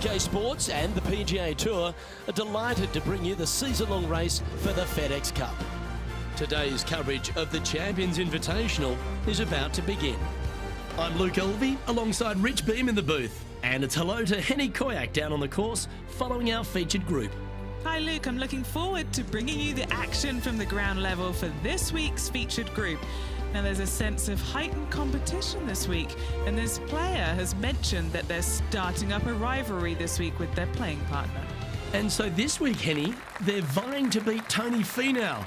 UK Sports and the PGA Tour are delighted to bring you the season-long race for the FedEx Cup. Today's coverage of the Champions Invitational is about to begin. I'm Luke Elvey alongside Rich Beam in the booth, and it's hello to Henny Koyak down on the course following our featured group. Hi Luke, I'm looking forward to bringing you the action from the ground level for this week's featured group. Now there's a sense of heightened competition this week, and this player has mentioned that they're starting up a rivalry this week with their playing partner. And so this week, Henny, they're vying to beat Tony Finau.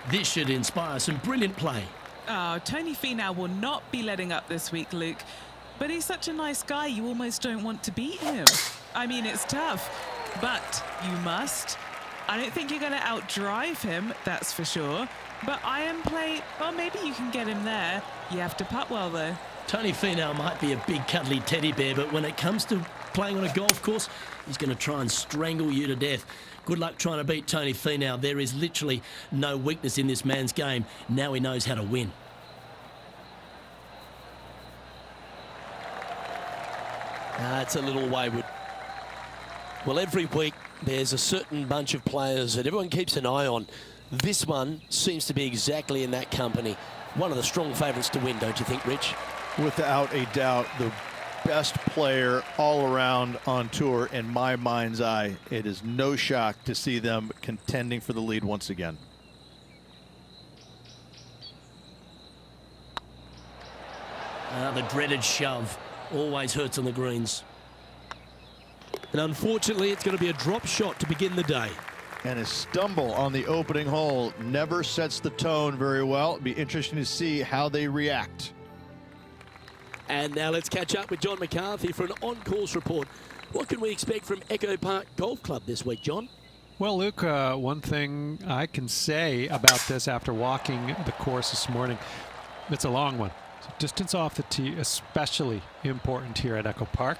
This should inspire some brilliant play. Oh, Tony Finau will not be letting up this week, Luke. But he's such a nice guy, you almost don't want to beat him. I mean, it's tough, but you must. I don't think you're going to outdrive him, that's for sure. But iron play, well, maybe you can get him there. You have to putt well, though. Tony Finau might be a big cuddly teddy bear, but when it comes to playing on a golf course, he's going to try and strangle you to death. Good luck trying to beat Tony Finau. There is literally no weakness in this man's game. Now he knows how to win. It's a little wayward. Well, every week there's a certain bunch of players that everyone keeps an eye on. This one seems to be exactly in that company. One of the strong favourites to win, don't you think, Rich? Without a doubt, the best player all around on tour in my mind's eye. It is no shock to see them contending for the lead once again. The dreaded shove always hurts on the greens. And unfortunately, it's going to be a drop shot to begin the day. And a stumble on the opening hole never sets the tone very well. It'd be interesting to see how they react. And now let's catch up with John McCarthy for an on-course report. What can we expect from Echo Park Golf Club this week, John? Well, Luke, one thing I can say about this after walking the course this morning, it's a long one. So distance off the tee, especially important here at Echo Park.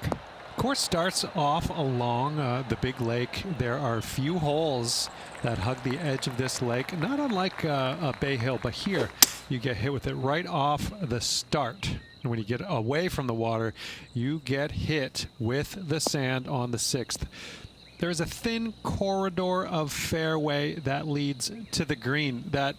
Course starts off along the big lake. There are a few holes that hug the edge of this lake, not unlike Bay Hill, but here you get hit with it right off the start. And when you get away from the water, you get hit with the sand on the 6th. There's a thin corridor of fairway that leads to the green that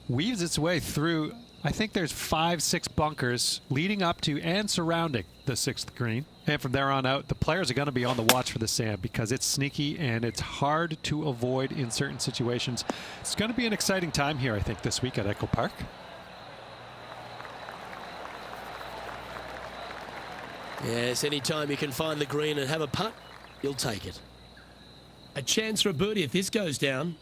weaves its way through. I think there's 5-6 bunkers leading up to and surrounding the 6th green. And from there on out, the players are going to be on the watch for the sand because it's sneaky and it's hard to avoid in certain situations. It's going to be an exciting time here, I think, this week at Echo Park. Yes, anytime you can find the green and have a putt, you'll take it. A chance for a birdie if this goes down.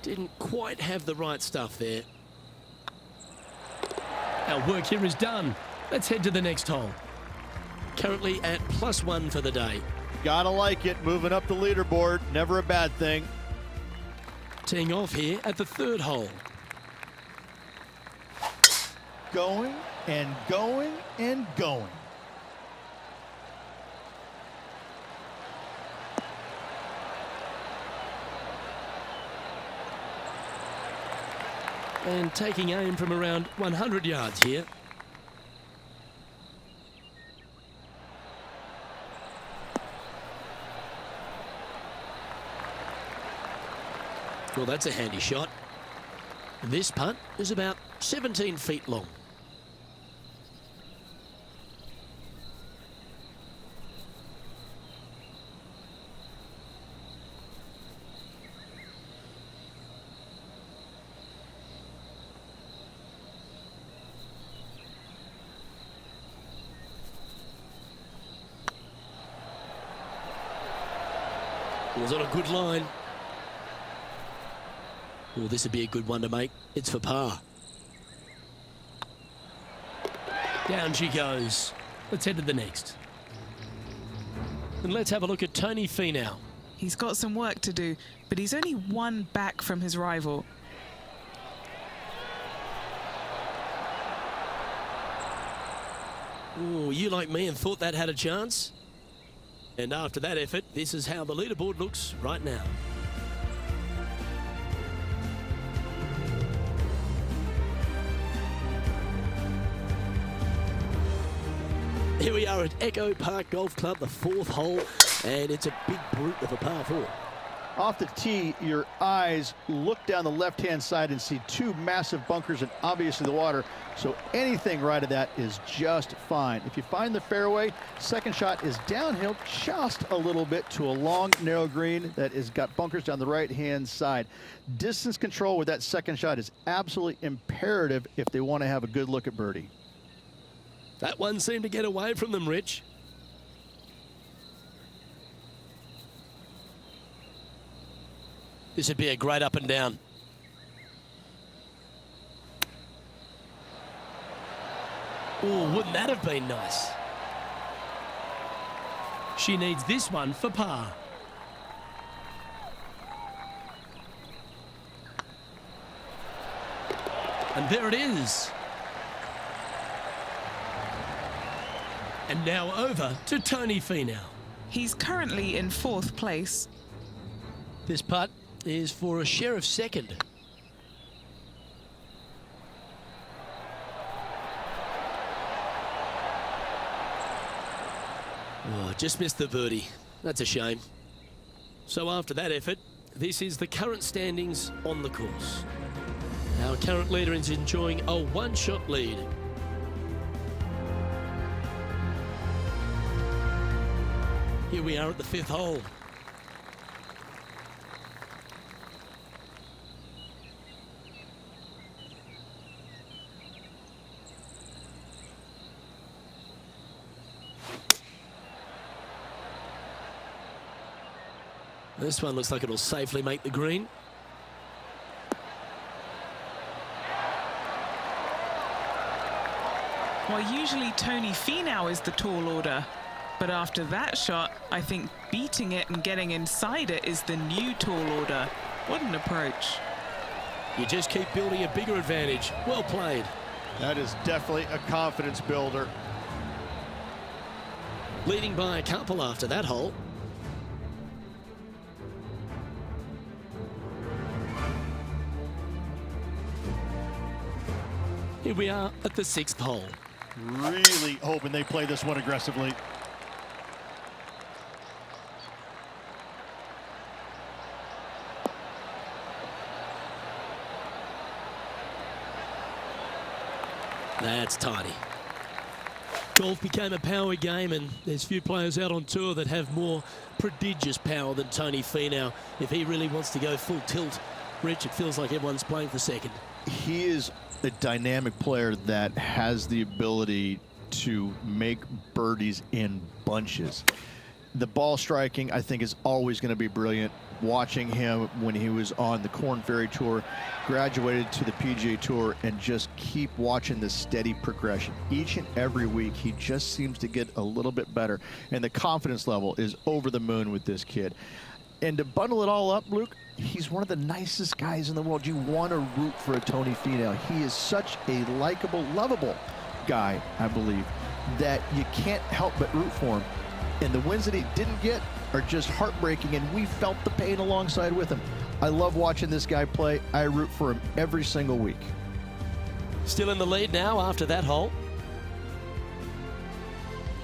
Didn't quite have the right stuff there. Our work here is done. Let's head to the next hole. Currently at +1 for the day. Gotta like it, moving up the leaderboard, never a bad thing. Teeing off here at the 3rd hole. Going and going and going. And taking aim from around 100 yards here. Well, that's a handy shot. This putt is about 17 feet long. It was on a good line. Oh, this would be a good one to make. It's for par. Down she goes. Let's head to the next. And let's have a look at Tony Finau. He's got some work to do, but he's only one back from his rival. Oh, you like me and thought that had a chance? And after that effort, this is how the leaderboard looks right now. Here we are at Echo Park Golf Club, the 4th hole, and it's a big brute of a par 4. Off the tee, your eyes look down the left-hand side and see 2 massive bunkers and obviously the water. So anything right of that is just fine. If you find the fairway, second shot is downhill just a little bit to a long, narrow green that has got bunkers down the right-hand side. Distance control with that second shot is absolutely imperative if they want to have a good look at birdie. That one seemed to get away from them, Rich. This would be a great up and down. Oh, wouldn't that have been nice? She needs this one for par. And there it is. And now over to Tony Finau. He's currently in 4th place. This putt is for a share of 2nd. Oh, just missed the birdie. That's a shame. So after that effort, this is the current standings on the course. Our current leader is enjoying a 1-shot lead. Here we are at the 5th hole. This one looks like it'll safely make the green. Well, usually Tony Finau is the tall order. But after that shot, I think beating it and getting inside it is the new tall order. What an approach. You just keep building a bigger advantage. Well played. That is definitely a confidence builder. Leading by a couple after that hole. Here we are at the 6th hole. Really hoping they play this one aggressively. That's tiny. Golf became a power game, and there's few players out on tour that have more prodigious power than Tony Finau. If he really wants to go full tilt, Rich, it feels like everyone's playing for second. He is a dynamic player that has the ability to make birdies in bunches. The ball striking, I think, is always going to be brilliant. Watching him when he was on the Korn Ferry Tour, graduated to the PGA Tour, and just keep watching the steady progression. Each and every week, he just seems to get a little bit better, and the confidence level is over the moon with this kid. And to bundle it all up, Luke, he's one of the nicest guys in the world. You want to root for a Tony Finau. He is such a likable, lovable guy, I believe, that you can't help but root for him. And the wins that he didn't get are just heartbreaking, and we felt the pain alongside with him. I love watching this guy play. I root for him every single week. Still in the lead now after that hole.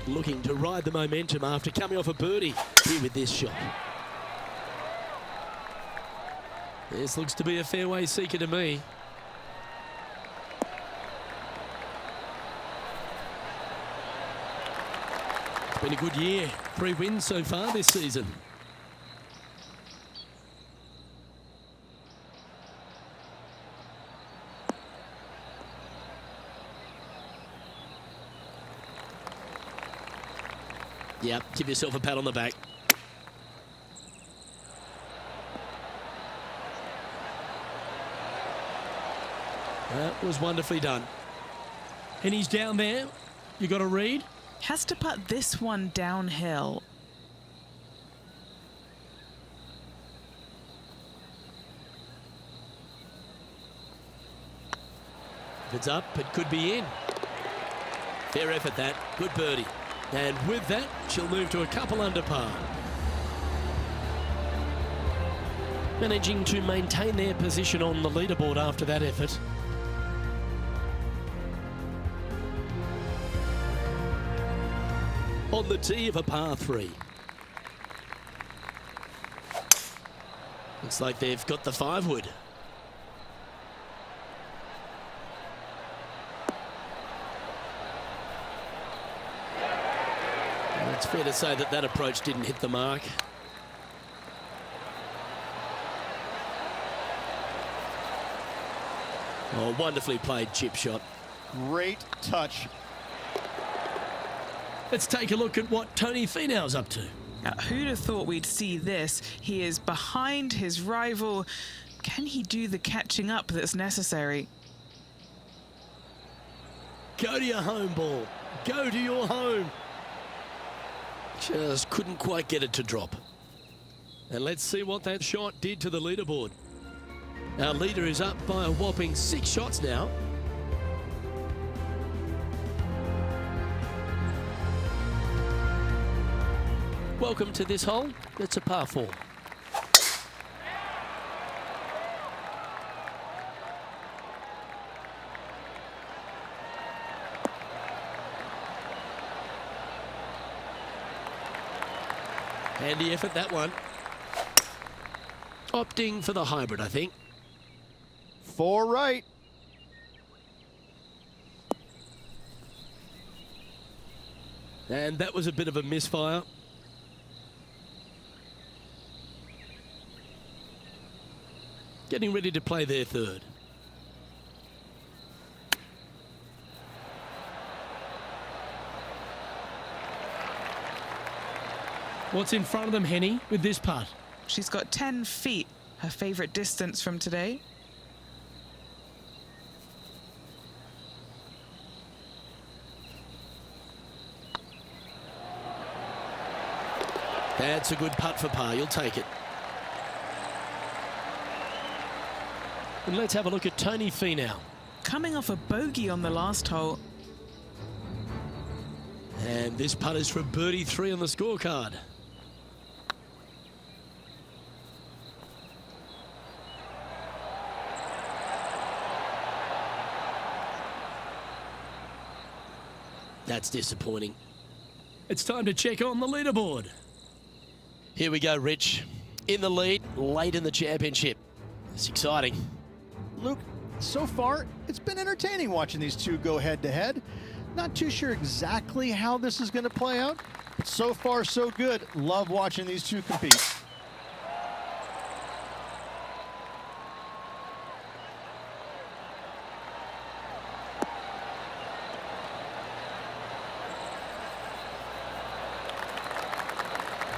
Looking to ride the momentum after coming off a birdie here with this shot. This looks to be a fairway seeker to me. It's been a good year. 3 wins so far this season. Yep, give yourself a pat on the back. That was wonderfully done. And he's down there. You got to read. Has to putt this one downhill. If it's up, it could be in. Fair effort that. Good birdie. And with that, she'll move to a couple under par. Managing to maintain their position on the leaderboard after that effort. On the tee of a par 3. Looks like they've got the 5-wood. It's fair to say that that approach didn't hit the mark. Oh, wonderfully played chip shot. Great touch. Let's take a look at what Tony Finau's up to. Now, who'd have thought we'd see this? He is behind his rival. Can he do the catching up that's necessary? Go to your home ball. Go to your home. Just couldn't quite get it to drop. And let's see what that shot did to the leaderboard. Our leader is up by a whopping 6 shots now. Welcome to this hole. It's a par 4. Handy effort, that one. Opting for the hybrid, I think. 4 right. And that was a bit of a misfire. Getting ready to play their 3rd. What's in front of them, Henny, with this putt? She's got 10 feet, her favourite distance from today. That's a good putt for par. You'll take it. And let's have a look at Tony Finau. Coming off a bogey on the last hole. And this putt is for birdie 3 on the scorecard. That's disappointing. It's time to check on the leaderboard. Here we go, Rich. In the lead, late in the championship. It's exciting. Luke, so far, it's been entertaining watching these two go head-to-head. Not too sure exactly how this is going to play out, but so far, so good. Love watching these two compete.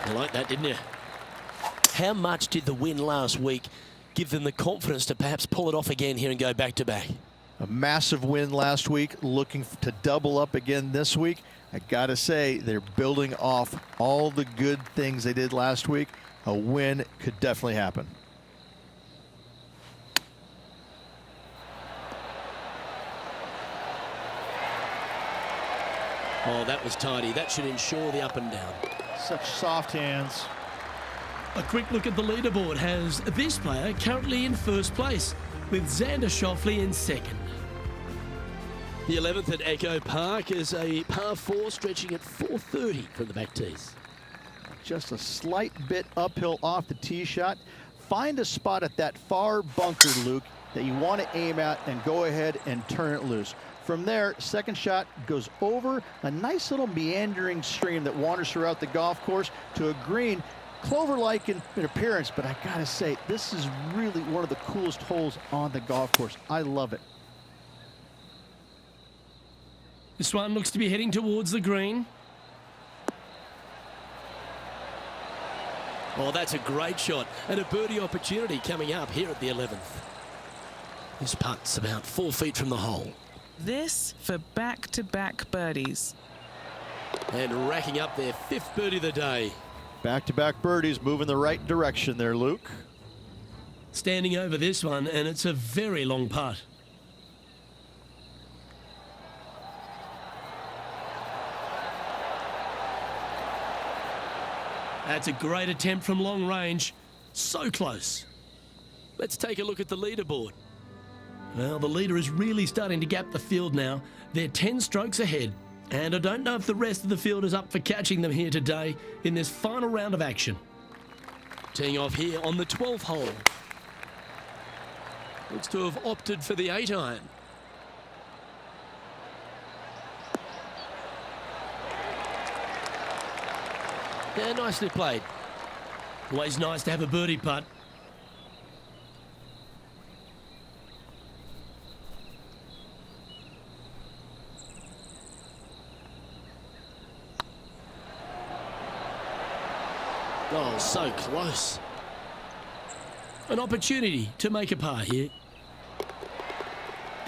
You like that, didn't you? How much did the win last week give them the confidence to perhaps pull it off again here and go back-to-back? A massive win last week, looking to double up again this week. I gotta say, they're building off all the good things they did last week. A win could definitely happen. Oh, that was tidy. That should ensure the up and down. Such soft hands. A quick look at the leaderboard has this player currently in first place, with Xander Schauffele in second. The 11th at Echo Park is a par 4 stretching at 430 from the back tees. Just a slight bit uphill off the tee shot. Find a spot at that far bunker, Luke, that you want to aim at and go ahead and turn it loose. From there, second shot goes over a nice little meandering stream that wanders throughout the golf course to a green, clover-like in appearance, but I gotta say, this is really one of the coolest holes on the golf course. I love it. This one looks to be heading towards the green. Oh, that's a great shot and a birdie opportunity coming up here at the 11th. This putt's about 4 feet from the hole. This for back-to-back birdies. And racking up their 5th birdie of the day. Back-to-back birdies, moving the right direction there, Luke. Standing over this one, and it's a very long putt. That's a great attempt from long range. So close. Let's take a look at the leaderboard. Well, the leader is really starting to gap the field now. They're 10 strokes ahead. And I don't know if the rest of the field is up for catching them here today in this final round of action. Teeing off here on the 12th hole. Looks to have opted for the 8-iron. Yeah, nicely played. Always nice to have a birdie putt. Oh, so close. An opportunity to make a par here.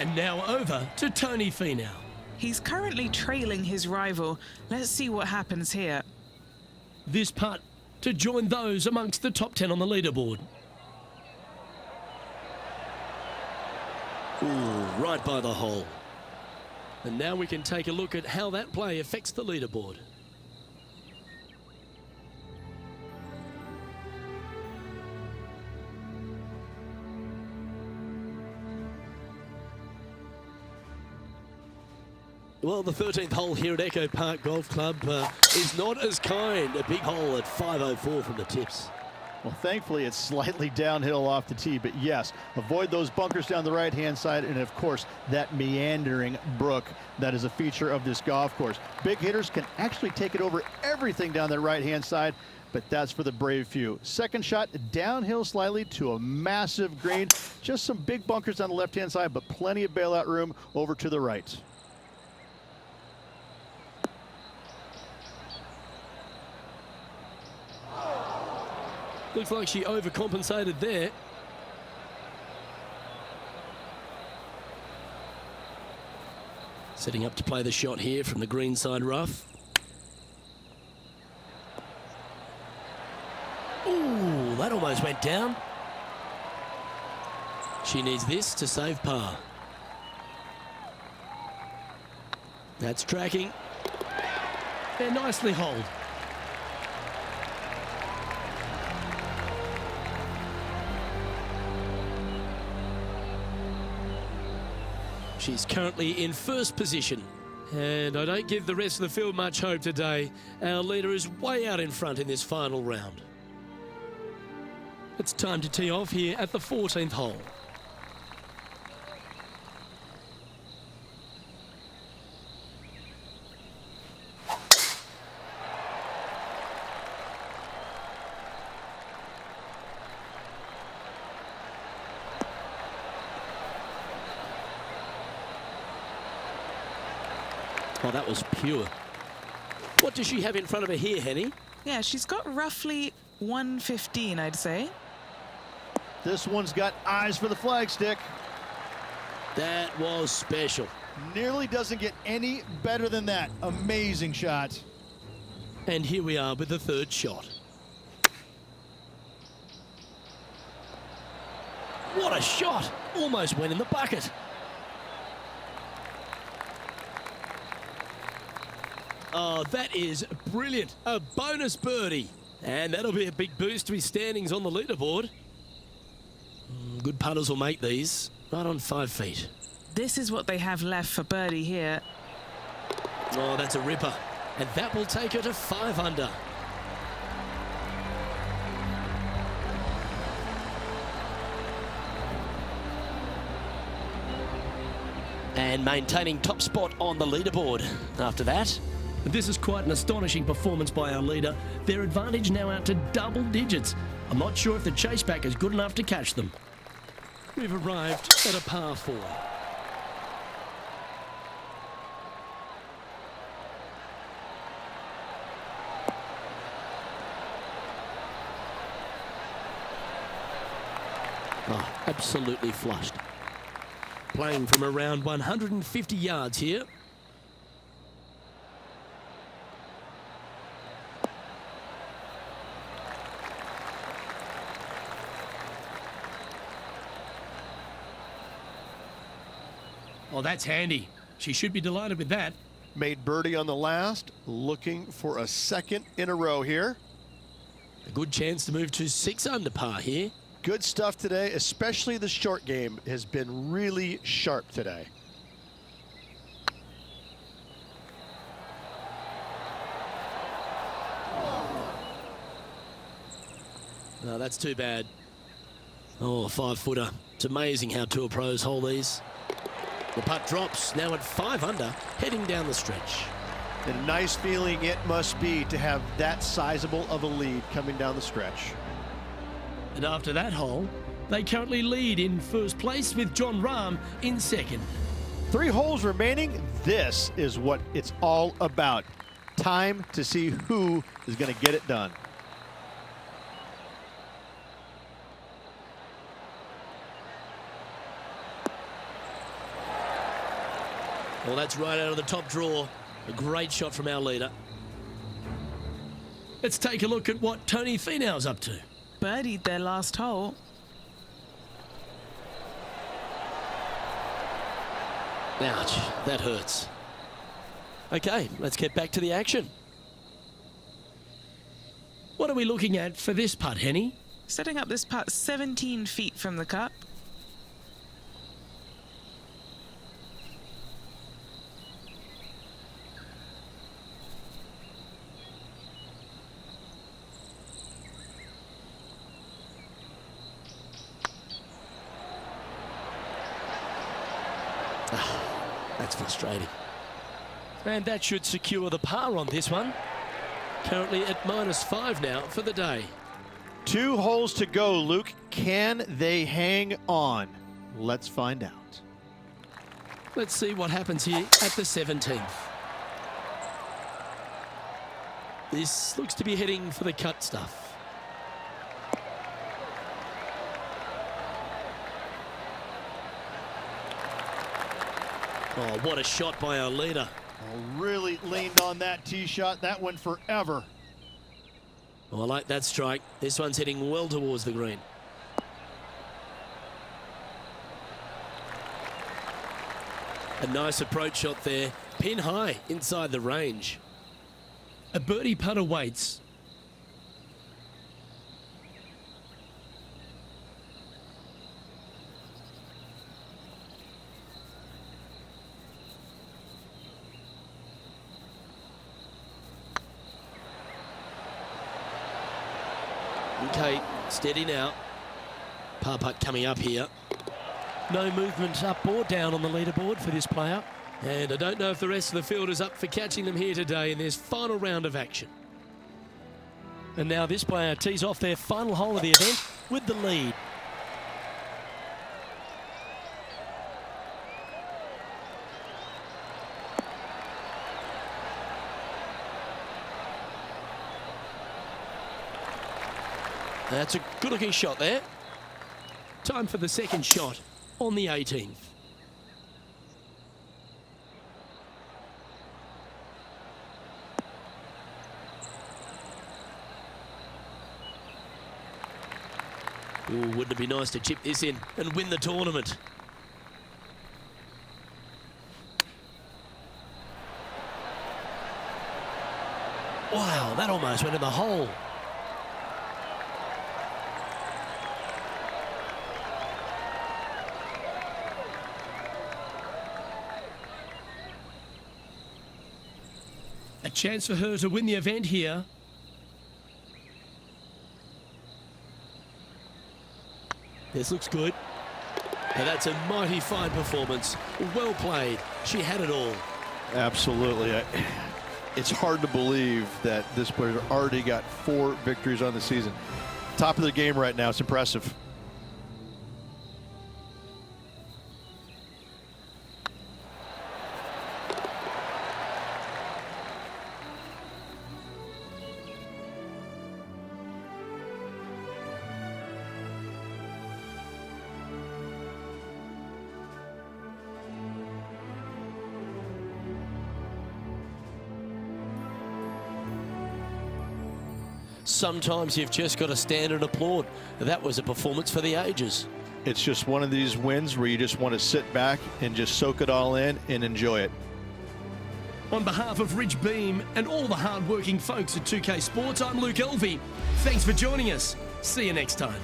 And now over to Tony Finau. He's currently trailing his rival. Let's see what happens here. This putt to join those amongst the top 10 on the leaderboard. Ooh, right by the hole. And now we can take a look at how that play affects the leaderboard. Well, the 13th hole here at Echo Park Golf Club is not as kind. A big hole at 504 from the tips. Well, thankfully, it's slightly downhill off the tee, but yes, avoid those bunkers down the right-hand side, and of course, that meandering brook that is a feature of this golf course. Big hitters can actually take it over everything down the right-hand side, but that's for the brave few. Second shot, downhill slightly to a massive green. Just some big bunkers on the left-hand side, but plenty of bailout room over to the right. Looks like she overcompensated there. Setting up to play the shot here from the greenside rough. Ooh, that almost went down. She needs this to save par. That's tracking. They're nicely holed. She's currently in first position. And I don't give the rest of the field much hope today. Our leader is way out in front in this final round. It's time to tee off here at the 14th hole. Oh, that was pure. What does she have in front of her here, Henny? Yeah, she's got roughly 115, I'd say. This one's got eyes for the flagstick. That was special. Nearly doesn't get any better than that. Amazing shot. And here we are with the third shot. What a shot! Almost went in the bucket. Oh, that is brilliant. A bonus birdie. And that'll be a big boost to his standings on the leaderboard. Good putters will make these. Right on 5 feet. This is what they have left for birdie here. Oh, that's a ripper. And that will take her to 5 under. And maintaining top spot on the leaderboard after that. This is quite an astonishing performance by our leader. Their advantage now out to double digits. I'm not sure if the chase back is good enough to catch them. We've arrived at a par 4. Oh, absolutely flushed. Playing from around 150 yards here. Oh, that's handy. She should be delighted with that. Made birdie on the last, looking for a second in a row here. A good chance to move to 6 under par here. Good stuff today, especially the short game has been really sharp today. No, that's too bad. Oh, 5-footer. It's amazing how tour pros hold these. The putt drops, now at 5 under, heading down the stretch. And a nice feeling it must be to have that sizable of a lead coming down the stretch. And after that hole, they currently lead in first place with John Rahm in second. 3 holes remaining. This is what it's all about. Time to see who is going to get it done. Well, that's right out of the top draw. A great shot from our leader. Let's take a look at what Tony Finau's up to. Birdied their last hole. Ouch, that hurts. Okay, let's get back to the action. What are we looking at for this putt, Henny? Setting up this putt 17 feet from the cup. That's frustrating. And that should secure the par on this one. Currently at -5 now for the day. 2 holes to go, Luke. Can they hang on? Let's find out. Let's see what happens here at the 17th. This looks to be heading for the cut stuff. Oh, what a shot by our leader. Oh, really leaned on that tee shot. That went forever. Oh, I like that strike. This one's heading well towards the green. A nice approach shot there. Pin high inside the range. A birdie putt awaits. Okay, steady now. Par putt coming up here. No movement up or down on the leaderboard for this player. And I don't know if the rest of the field is up for catching them here today in this final round of action. And now this player tees off their final hole of the event with the lead. That's a good-looking shot there. Time for the second shot on the 18th. Ooh, wouldn't it be nice to chip this in and win the tournament? Wow, that almost went in the hole. A chance for her to win the event here. This looks good. And that's a mighty fine performance. Well played. She had it all. Absolutely. It's hard to believe that this player already got 4 victories on the season. Top of the game right now. It's impressive. Sometimes you've just got to stand and applaud. That was a performance for the ages. It's just one of these wins where you just want to sit back and just soak it all in and enjoy it. On behalf of Rich Beam and all the hard-working folks at 2K Sports, I'm Luke Elvey. Thanks for joining us. See you next time.